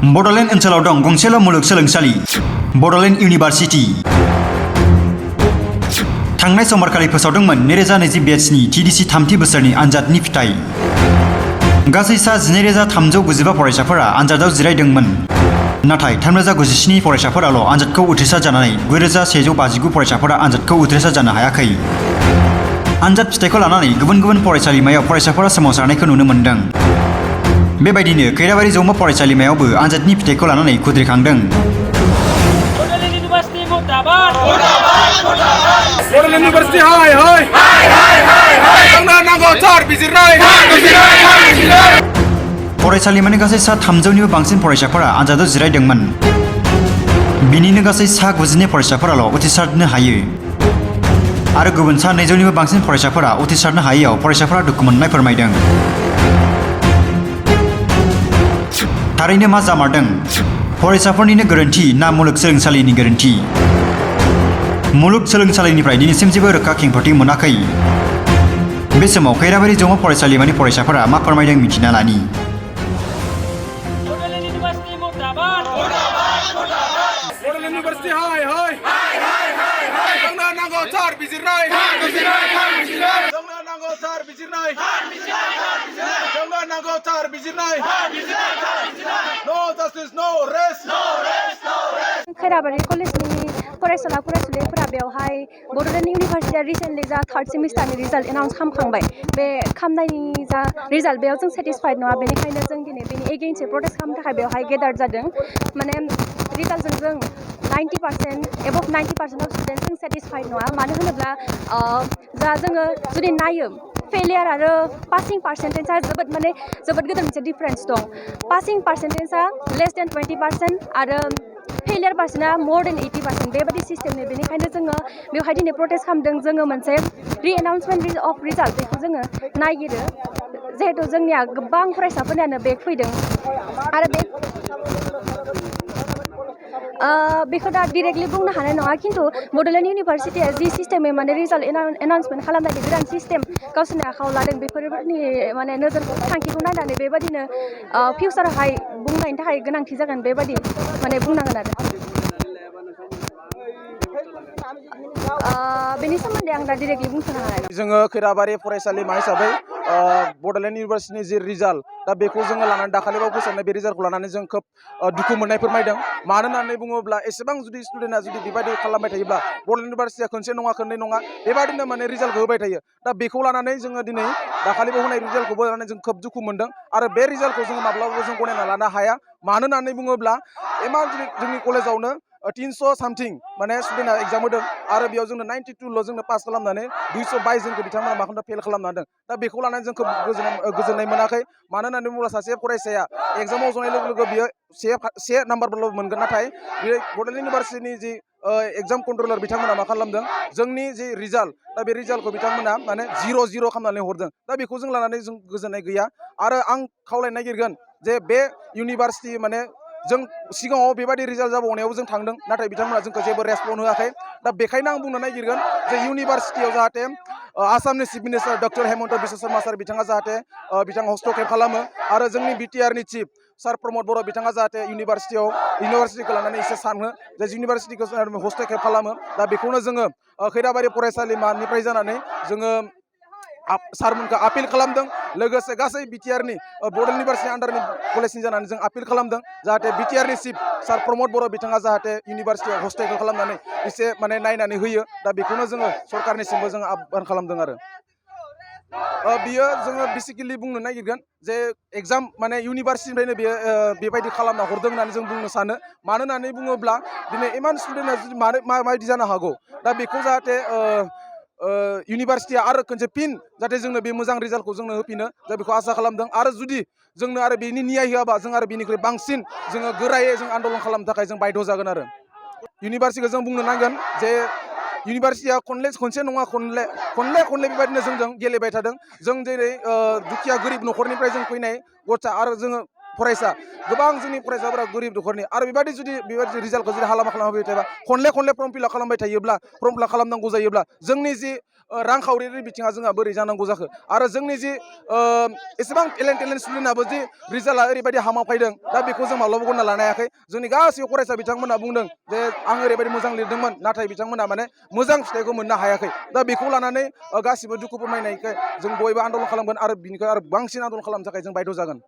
बड'लेण्ड ओनसोलाव दं गंसेल' मुलुगसोलोंसालि बड'लेण्ड इउनिभार्सिटि। थांनाय समबारखालि फोसावदोंमोन 2020 बेचनि TDC थामथि बोसोरनि आनजादनि फिथाइ। गासै सा 12,395 फरायसाफोरा आनजादाव जिरायदोंमोन। नाथाय 3,097 फरायसाफोराल' आनजादखौ उथ्रिसार जानानै 9,159 फरायसाफोरा आनजादखौ उथ्रिसार जानो हायाखै। आनजाद फिथाइखौ लानानै गुबुन गुबुन फरायसालिमायाव फरायसाफोरा सोमावसारनायखौ नुनो मोन्दों। बेबायदिनो खैराबारि जौमा फरायसालिमायावबो आनजादनि फिथाइखौ लानानै खुद्रिखांदों। फरायसालिमानि गासै सा 300निबो बांसिन फरायसाफोरा आनजादाव जिरायदोंमोन। बिनिनो गासै सा 92 फरायसाफोराल' उथ्रिसारनो हायो आरो गुबुन सा 200निबो बांसिन फरायसाफोरा उथ्रिसारनो हायैयाव फरायसाफोरा दुखु मोननाय फोरमायदों। थारैनो मा जामारदों? फरायसाफोरनिनो गोरोन्थि ना मुलुगसोलोंसालिनि गोरोन्थि? मुलुगसोलोंसालिनिफ्राय दिनैसिम जेबो रोखा खेंफोरथि मोनाखै। बे समाव खैराबारि जौमा फरायसालिमानि फरायसाफोरा मा फोरमायदों मिथिना लानि। खैराबारि कलेजनि फरायसुला फरायसुलिफोरा बेवहाय बड'लेण्ड इउनिभार्सिटिया रिसेन्टलि जा थार्ड सेमिस्टारनि रिजाल्ट एनाउन्स खालामखांबाय। बे खालामनायनि जा रिजाल्ट बेयाव जों सेटिसफाइड नङा, बेनिखायनो जों दिनै बेनि एगेइन्स्टै प्रटेस्ट खालामनो थाखाय बेवहाय गेदार जादों। माने रिजाल्टजों जों 90% एबभ 90% अफ स्टुडेन्टस जों सेटिसफाइड नङा। मानो होनोब्ला जा जोङो जुदि नायो फेलियार आरो पासिं पार्सेन्टेजआ जोबोद गिदिर मोनसे डिफारेन्स दं। पासिं पार्सेन्टेजआ लेस देन 20% आरो फेलियार पार्सेन्टआ मोर देन 80%। बेबायदि सिस्टेमनि बेनिखायनो जोङो बेवहाय दिनै प्रटेस्ट खालामदों। जोङो मोनसे रि-एनाउन्समेन्ट अफ रिजाल्ट बेखौ जोङो नागिरो, जिहेथु जोंनिया गोबां फरायसाफोरनियानो बेक फैदों आरो बेखौ दा डिरेक्टलि बुंनो हानाय नङा। खिन्थु बड'लेण्ड इउनिभार्सिटिया जि सिस्टेमै माने रिजाल्ट एनाउन्समेन्ट खालामनायनि गोदान सिस्टेम गावसोरनि आखायाव लादों, बेफोरनि माने नोजोर थांखिखौ नायनानै बेबायदिनो फिउचारावहाय बुंनायनि थाखाय गोनांथि जागोन, बेबायदि माने बुंनांगोन आरो। बेनि सोमोन्दै आं दा डिरेक्टलि बुंथ'नो हानाय नङा। जोङो खैराबारि फरायसालिमा हिसाबै बड'लेण्ड इउनिभार्सिटिनि जि रिजाल्ट दा बेखौ जोङो लानानै दाखालिबाव फोसावनाय बे रिजाल्टखौ लानानै जों खोब दुखु मोननाय फोरमायदों। मानो होननानै बुङोब्ला एसेबां जुदि स्टुडेन्टआ जुदि बेबायदि खालामबाय थायोब्ला बड'लेण्ड इउनिभार्सिटिया खनसे नङा खननै नङा बेबायदिनो माने रिजाल्टखौ होबाय थायो। दा बेखौ लानानै जोङो दिनै दाखालिबाव होनाय रिजाल्टखौबो लानानै जों खोब दुखु मोनदों आरो बे रिजाल्टखौ जोङो माब्लाबाबो जों गनायना लानो हाया। मानो होननानै बुङोब्ला इमान जोंनि कलेजावनो 300 सामथिं माने स्टुडेन्टआ एग्जाम होदों आरो बेयाव जोंनो 92ल' जोंनो पास खालामनानै 222 जोंखौ बिथांमोना मा खालामदों फेल खालामना होदों। दा बेखौ लानानै जों खोब गोजोननाय मोनाखै। मानो होननानै बुङोब्ला सासे फरायसाया एग्जामाव जनाय लोगो लोगो बियो से नाम्बारल' मोनगोन, नाथाय बे बड'लेण्ड इउनिभार्सिटिनि जि एग्जाम कन्ट्रलार बिथांमोना मा खालामदों जोंनि जि रिजाल्ट दा बे रिजाल्टखौ बिथांमोना माने 0-0 खालामनानै हरदों। दा बेखौ जों लानानै जों गोजोननाय गैया आरो आं खावलायनो नागिरगोन जे बे इउनिभार्सिटि माने जों सिगाङाव बेबायदि रिजाल्ट जाबावनायाव जों थांदों, नाथाय बिथांमोना जोंखौ जेबो रेसपन्ड होआखै। दा बेखायनो आं बुंनो नागिरगोन जे इउनिभार्सिटियाव जाहाथे आसामनि chief minister doctor Himanta Biswa Sarma sir बिथाङा जाहाथे बिथाङा हस्तक्षेप खालामो आरो जोंनि बिटिआरनि चिफ सार प्रमद बर' बिथाङा जाहाथे इउनिभार्सिटिखौ लानानै एसे सानहो जे इउनिभार्सिटिखौ हस्तक्षेप खालामो। दा बेखौनो जोङो खैराबारि फरायसालिमानिफ्राय जानानै जोङो सारमोनखौ आपिल खालामदों। लोगोसे गासै बिटिआरनि बड'लेण्ड इउनिभार्सिटि आन्डारनि कलेजनि जानानै जों आपिल खालामदों जाहाथे बिटिआरनि चिफ सार प्रमद बर' बिथाङा जाहाथे इउनिभार्सिटियाव हस्तक्षेप खालामनानै एसे माने नायनानै होयो। दा बेखौनो जोङो सरकारनिसिमबो जोङो आह्वान खालामदों आरो बियो जोङो बेसिकेलि बुंनो नागिरगोन जे एग्जाम माने इउनिभार्सिटिनिफ्रायनो बेयो बेबायदि खालामना हरदों होननानै जों बुंनो सानो। मानो होननानै बुङोब्ला दिनै इमान स्टुडेन्टआ जुदि माबायदि जानो हागौ। दा बेखौ जाहाथे इउनिभार्सिटिया आरो खनसे फिन जाहाथे जोंनो बे मोजां रिजाल्टखौ जोंनो होफिनो जों बेखौ आसा खालामदों। आरो जुदि जोंनो आरो बेनि नियाय होआबा जों आरो बेनिख्रुइ बांसिन जोङो गोरायै जों आन्दलन खालामनो थाखाय जों बायध' जागोन आरो इउनिभार्सिटिखौ जों बुंनो नांगोन जे इउनिभार्सिटिया खनसे नङा खनले बेबायदिनो जोंजों गेलेबाय थादों। जों जेरै दुखिया गोरिब न'खरनिफ्राय जों फैनाय गथा आरो जोङो फरायसा गोबां जोंनि फरायसाफोरा गोरिब न'खरनि आरो बेबायदि रिजाल्टखौ जुदि हालामा खालामबाय थायोबा खनले फर्म फिलआप खालामबाय थायोब्ला फर्म फिलआप खालामनांगौ जायोब्ला जोंनि जि रांखावरिनि बिथिङा जोंहा बोरै जानांगौ जाखो आरो जोंनि जि एसेबां टेलेन्ट स्टुडेन्टआबो जि रिजाल्टआ ओरैबायदि हामा फैदों दा बेखौ जों माब्लाबा गनायना लानो हायाखै जोंनि गासैबो फरायसा बिथांमोना बुंदों जे आं ओरैबायदि मोजां लिरदोंमोन नाथाय बिथांमोना माने मोजां फिथाइखौ मोननो हायाखै दा बेखौ लानानै गासिबो दुखु फोरमायनायखाय जों बयबो आन्दलन खालामगोन आरो बिनिफ्राय आरो बांसिन आन्दलन खालामनो थाखाय जों बायद' जागोन